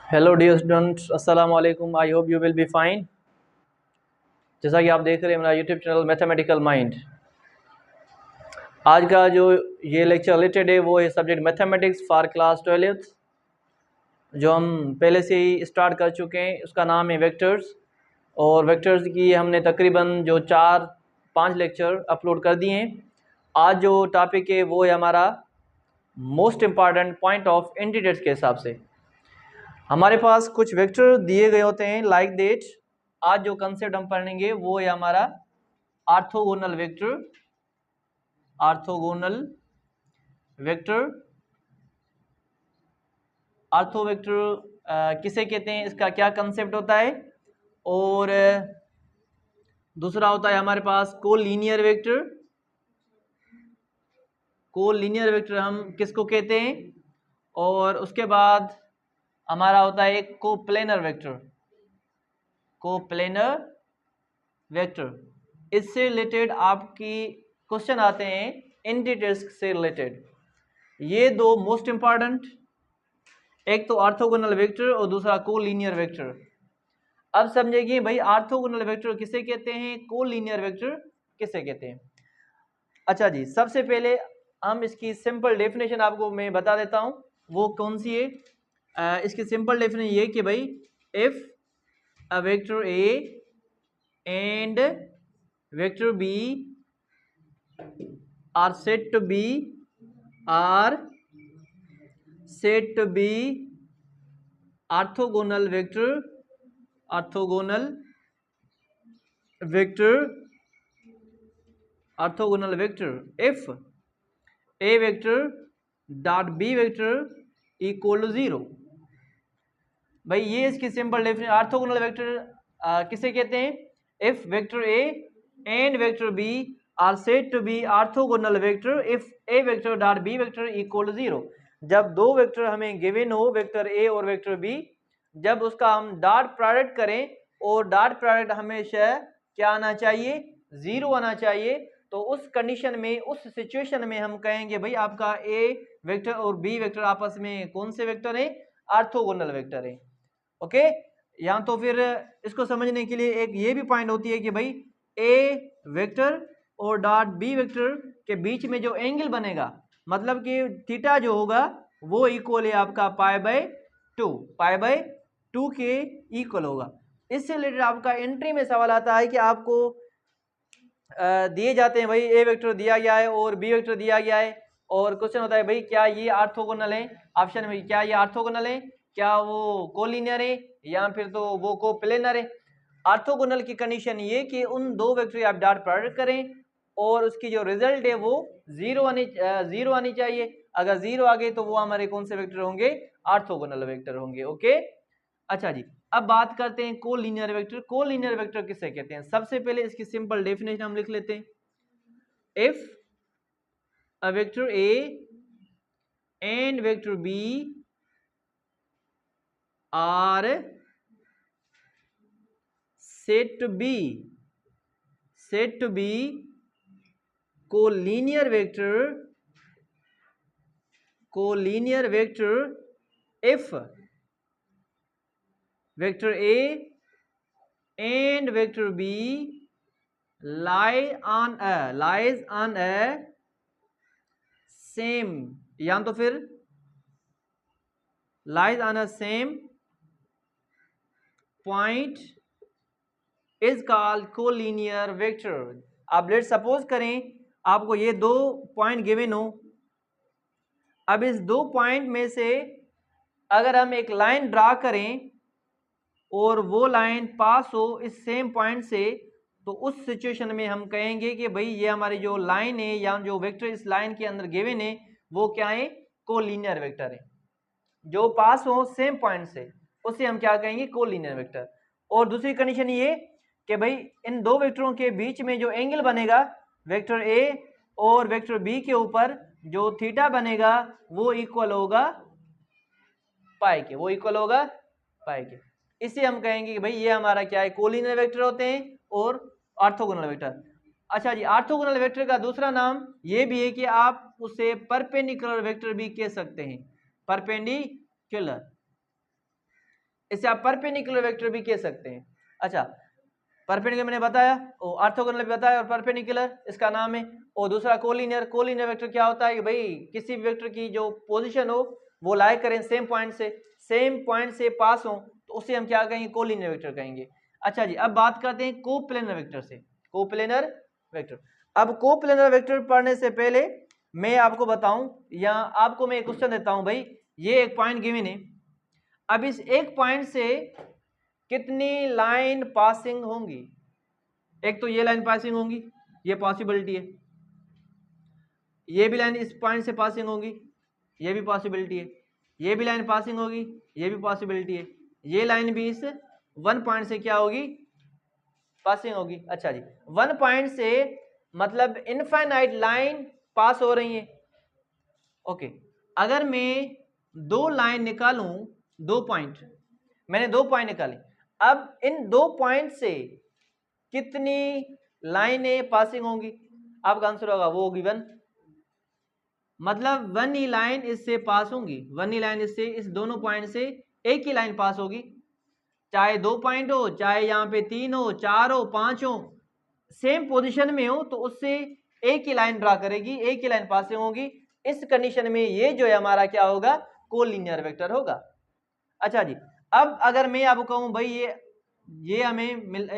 Hello dear students, अस्सलाम वालेकुम। I hope you will be fine. जैसा कि आप देख रहे हैं मेरा यूट्यूब चैनल मैथमेटिकल माइंड। आज का जो ये लेक्चर रिलेटेड है वो है subject mathematics for class 12th, जो हम पहले से ही स्टार्ट कर चुके हैं। उसका नाम है वेक्टर्स, और वेक्टर्स की हमने तकरीबन जो 4-5 लेक्चर अपलोड कर दिए हैं। आज जो टॉपिक है वो है हमारा most important point of integers के हिसाब से। हमारे पास कुछ वेक्टर दिए गए होते हैं लाइक दैट। आज जो कंसेप्ट हम पढ़ेंगे वो है हमारा orthogonal vector. Orthogonal vector, ortho vector किसे कहते हैं, इसका क्या कंसेप्ट होता है। और दूसरा होता है हमारे पास कोलिनियर वेक्टर। कोलिनियर वेक्टर हम किसको कहते हैं। और उसके बाद हमारा होता है एक कोप्लेनर वेक्टर। कोप्लेनर वेक्टर, इससे रिलेटेड आपकी क्वेश्चन आते हैं इंटीजर्स से रिलेटेड। ये दो मोस्ट इंपॉर्टेंट, एक तो ऑर्थोगोनल वेक्टर और दूसरा कोलिनियर वेक्टर। अब समझिए भाई ऑर्थोगोनल वेक्टर किसे कहते हैं, कोलिनियर वेक्टर किसे कहते हैं। अच्छा जी, सबसे पहले हम इसकी सिंपल डेफिनेशन आपको मैं बता देता हूं, वो कौन सी है। इसकी सिंपल डेफिनेशन ये कि भाई if a vector A and vector B are said to be orthogonal vector if a vector dot b vector equal to 0। भाई ये इसकी सिंपल डेफिनेशन। ऑर्थोगोनल वेक्टर किसे कहते हैं, if vector A and vector B are said to be orthogonal vector if A vector dot B vector equal to 0। जब दो vector हमें given हो, वेक्टर ए और वेक्टर बी, जब उसका हम डॉट प्रोडक्ट करें और डॉट प्रोडक्ट हमेशा क्या आना चाहिए, 0 आना चाहिए, तो उस कंडीशन में, उस सिचुएशन में हम कहेंगे भाई आपका ए वेक्टर और बी वेक्टर आपस में कौन से वेक्टर है, ऑर्थोगोनल वेक्टर है। ओके, या तो फिर इसको समझने के लिए एक ये भी पॉइंट होती है कि भाई ए वेक्टर और डॉट बी वेक्टर के बीच में जो एंगल बनेगा, मतलब कि थीटा जो होगा वो इक्वल है आपका पाई बाय 2 के इक्वल होगा। इससे रिलेटेड आपका एंट्री में सवाल आता है कि आपको दिए जाते हैं भाई ए वेक्टर दिया गया है और बी वेक्टर दिया गया है, और क्वेश्चन होता है भाई क्या ये ऑर्थोगोनल है। ऑप्शन में क्या ये ऑर्थोगोनल है, क्या वो कोलिनियर है, या फिर तो वो कोप्लेनर है। ऑर्थोगोनल की कंडीशन ये कि उन दो वेक्टर आप डॉट प्रोडक्ट करें और उसकी जो रिजल्ट है वो 0 आनी चाहिए। अगर 0 आ गए तो वो हमारे कौन से वेक्टर होंगे, ऑर्थोगोनल वेक्टर होंगे। ओके, अच्छा जी, अब बात करते हैं कोलिनियर वेक्टर। कोलिनियर वेक्टर किसे कहते हैं, सबसे पहले इसकी सिंपल डेफिनेशन हम लिख लेते हैं। If a vector A and vector B are said to be collinear vector if vector A and vector B lies on a same, या तो फिर lies on a same point is called collinear vector। अब let suppose करें आपको ये दो point given हो। अब इस दो पॉइंट में से अगर हम एक लाइन ड्रा करें और वो लाइन पास हो इस सेम पॉइंट से, तो उस सिचुएशन में हम कहेंगे कि भाई ये हमारी जो लाइन है या जो वेक्टर इस लाइन के अंदर गिवन है वो क्या है, कोलिनियर वेक्टर है। जो पास हो सेम पॉइंट से उसे हम क्या कहेंगे, कोलिनियर वेक्टर। और दूसरी कंडीशन ये कि भाई इन दो वेक्टरों के बीच में जो एंगल बनेगा वेक्टर ए और वेक्टर बी के ऊपर, जो थीटा बनेगा वो इक्वल होगा पाई के। इसे हम कहेंगे कि भाई ये हमारा क्या है, कोलिनियर वेक्टर होते हैं और ऑर्थोगोनल वेक्टर। अच्छा जी, ऑर्थोगोनल वेक्टर का दूसरा नाम ये भी है कि आप उसे परपेंडिकुलर वेक्टर भी कह सकते हैं। परपेंडिकुलर, इसे आप परपेंडिकुलर वेक्टर भी कह सकते हैं। अच्छा, परपेंडिकुलर मैंने बताया, और ऑर्थोगोनल भी बताया, और परपेंडिकुलर इसका नाम है। और दूसरा कोलिनियर, कोलिनियर वेक्टर क्या होता है कि भाई किसी भी वेक्टर की जो पोजीशन हो वो लाई करें सेम पॉइंट से पास हो, तो उसे हम क्या कहेंगे, कोलिनियर वेक्टर कहेंगे। अच्छा जी, अब बात करते हैं कोप्लेनर वेक्टर से। कोप्लेनर वेक्टर, अब कोप्लेनर वेक्टर पढ़ने से पहले मैं आपको बताऊं, या आपको मैं एक क्वेश्चन देता हूं, भाई ये एक पॉइंट गिवन है, अब इस एक पॉइंट से कितनी लाइन पासिंग होंगी। एक तो ये लाइन पासिंग होंगी, ये पॉसिबिलिटी है, ये भी लाइन इस पॉइंट से पासिंग होगी, ये भी पॉसिबिलिटी है, ये भी लाइन पासिंग होगी, ये भी पॉसिबिलिटी है, ये लाइन भी इस वन पॉइंट से क्या होगी, पासिंग होगी। अच्छा जी, वन पॉइंट से मतलब इनफाइनाइट लाइन पास हो रही है। ओके, अगर मैं दो लाइन निकालूं, दो पॉइंट, मैंने दो पॉइंट निकाले, अब इन दो पॉइंट से कितनी लाइनें पासिंग होंगी, आपका आंसर होगा वो होगी वन। मतलब वन ही लाइन इससे पास होंगी, वन ही लाइन इससे, इस दोनों पॉइंट से एक ही लाइन पास होगी, चाहे दो पॉइंट हो, चाहे यहाँ पे तीन हो, चार हो, पांच हो, सेम पोजीशन में हो, तो उससे एक ही लाइन ड्रा करेगी, एक ही लाइन पासिंग होगी। इस कंडीशन में ये जो है हमारा क्या होगा, कोलिनियर वेक्टर होगा। अच्छा जी, अब अगर मैं आपको कहूं भाई ये हमें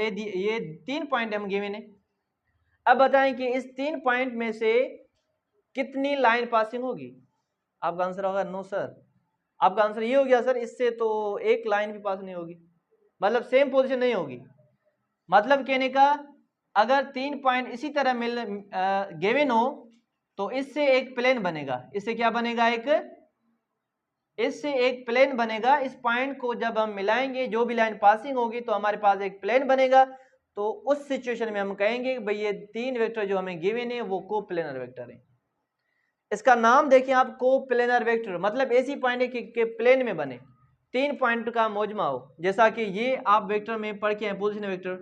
ये तीन पॉइंट हम गिवन है, अब बताएं कि इस तीन पॉइंट में से कितनी लाइन पासिंग होगी। आपका आंसर होगा नो सर, आपका आंसर ये हो गया सर इससे तो एक लाइन भी पास नहीं होगी, मतलब सेम पोजीशन नहीं होगी। मतलब कहने का, अगर तीन पॉइंट इसी तरह गिवन हो तो इससे एक प्लेन बनेगा, इससे क्या बनेगा, इससे एक प्लेन बनेगा। इस पॉइंट को जब हम मिलाएंगे, जो भी लाइन पासिंग होगी, तो हमारे पास एक प्लेन बनेगा। तो उस सिचुएशन में हम कहेंगे भाई ये तीन वेक्टर जो हमें गिवन है वो कोप्लेनर वेक्टर है। इसका नाम देखिए आप, कोप्लेनर वेक्टर, मतलब ऐसी पॉइंट है कि प्लेन में बने, तीन पॉइंट का मौजमा हो। जैसा कि ये आप वेक्टर में पढ़ के हैं, पोजीशन वेक्टर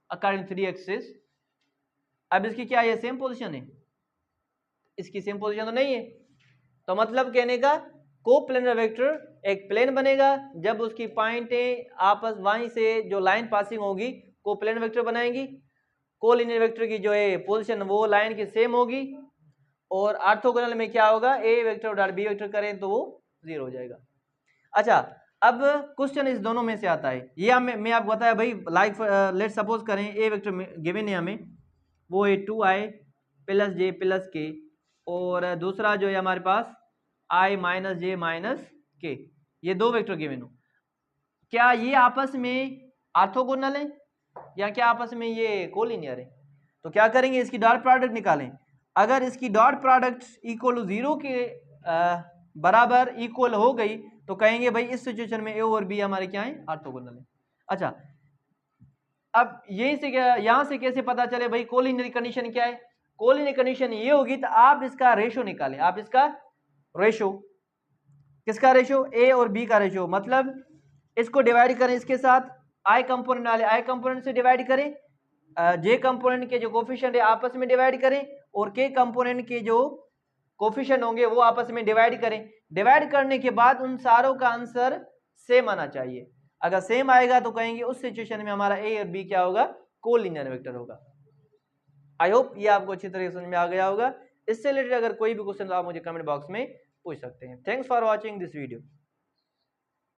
अकॉर्डिंग 3 एक्सिस। अब इसकी क्या है, सेम पोजीशन है, इसकी सेम पोजीशन तो नहीं है, तो मतलब कहने का कोप्लेनर वेक्टर एक प्लेन बनेगा, जब उसकी पॉइंटें आपस वहीं से जो लाइन पासिंग होगी कोप्लेनर वेक्टर बनाएंगी। कोलिनियर वेक्टर की जो है पोजीशन वो लाइन की सेम होगी, और ऑर्थोगोनल में क्या होगा, ए वेक्टर डॉट बी वेक्टर करें तो वो 0 हो जाएगा। अच्छा, अब क्वेश्चन इस दोनों में से आता है, ये मैं आपको बताया भाई, लाइक लेट सपोज करें ए वेक्टर गिवन है हमें, वो है 2i प्लस जे प्लस के, और दूसरा जो है हमारे पास i माइनस जे माइनस के, ये दो वेक्टर गिवन हो, क्या ये आपस में ऑर्थोगोनल है या क्या आपस में ये कोलिनियर है। तो क्या करेंगे, इसकी डॉट प्रोडक्ट निकालें। अगर इसकी डॉट प्रोडक्ट इक्वल टू 0 के बराबर इक्वल हो गई तो कहेंगे भाई इस सिचुएशन में ए और बी हमारे क्या है, ऑर्थोगोनल है। अच्छा, अब यही से क्या, यहां से कैसे पता चले भाई कोलिनियर कंडीशन क्या है। कोलिनियर कंडीशन ये होगी, तो आप इसका रेशो निकालें, आप इसका रेशो, किसका रेशो, ए और बी का रेशो, मतलब इसको डिवाइड करें इसके साथ, आई कंपोनेंट वाले आई कंपोनेंट से डिवाइड करें, जे कंपोनेंट के जो कोफिशिएंट है आपस में डिवाइड करें, और के कंपोनेंट के जो कोफिशिएंट होंगे वो आपस में डिवाइड करें। डिवाइड करने के बाद उन सारों का आंसर सेम आना चाहिए। अगर सेम आएगा तो कहेंगे उस सिचुएशन में हमारा ए और बी क्या होगा, कोलिनियर वेक्टर होगा। आई होप ये आपको अच्छी तरह समझ में आ गया होगा। इससे रिलेटेड अगर कोई भी क्वेश्चन आप मुझे कमेंट बॉक्स में पूछ सकते हैं। Thanks for watching this video.